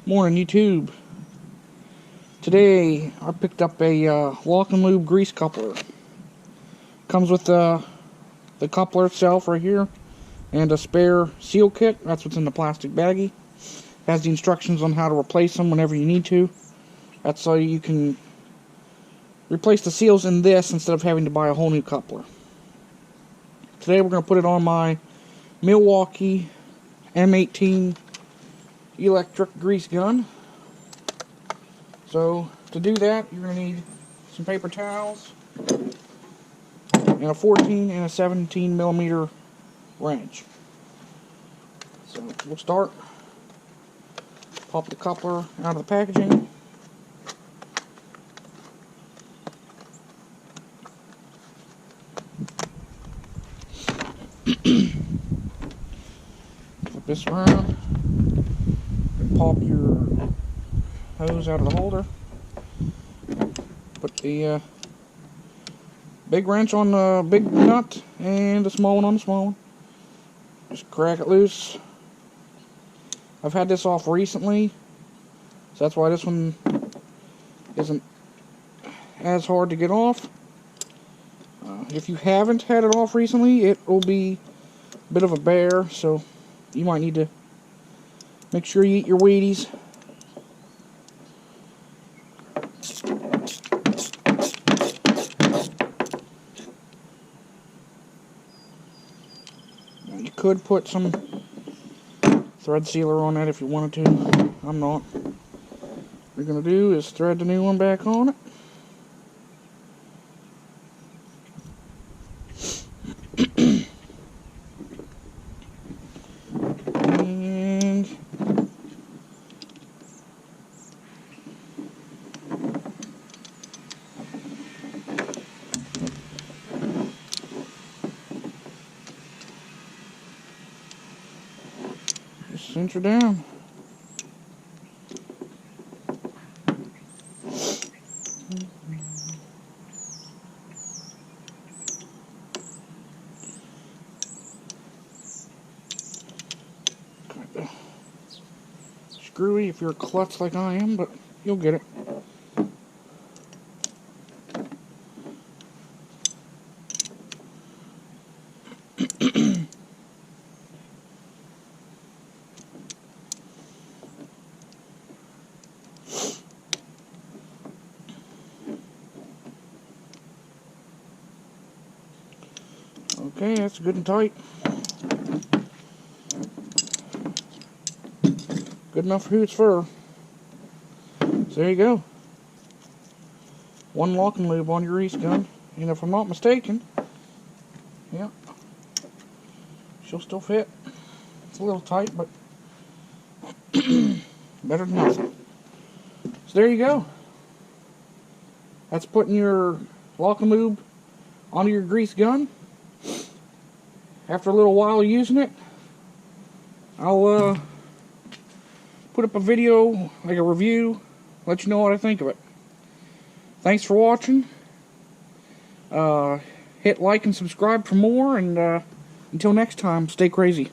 Morning, YouTube. Today I picked up a LockNLube grease coupler. Comes with the coupler itself right here and a spare seal kit. That's what's in the plastic baggie. Has the instructions on how to replace them whenever you need to. That's so you can replace the seals in this instead of having to buy a whole new coupler. Today we're going to put it on my Milwaukee M18 electric grease gun. So to do that, you're going to need some paper towels and a 14 and a 17 millimeter wrench. So we'll start. Pop the coupler out of the packaging. Flip this around. Pop your hose out of the holder. Put the big wrench on the big nut and the small one on the small one. Just crack it loose. I've had this off recently, so that's why this one isn't as hard to get off. If you haven't had it off recently, it will be a bit of a bear, so you might need to make sure you eat your Wheaties. Now you could put some thread sealer on that if you wanted to. I'm not. What you're going to do is thread the new one back on it. And just cinch her down. Screwy if you're a klutz like I am, but you'll get it. Okay, that's good and tight. Good enough for who it's for. So there you go. One LockNLube on your grease gun. And if I'm not mistaken, yeah, she'll still fit. It's a little tight, but better than nothing. So there you go. That's putting your LockNLube onto your grease gun. After a little while using it, I'll put up a video, like a review, let you know what I think of it. Thanks for watching. Hit like and subscribe for more, and until next time, stay crazy.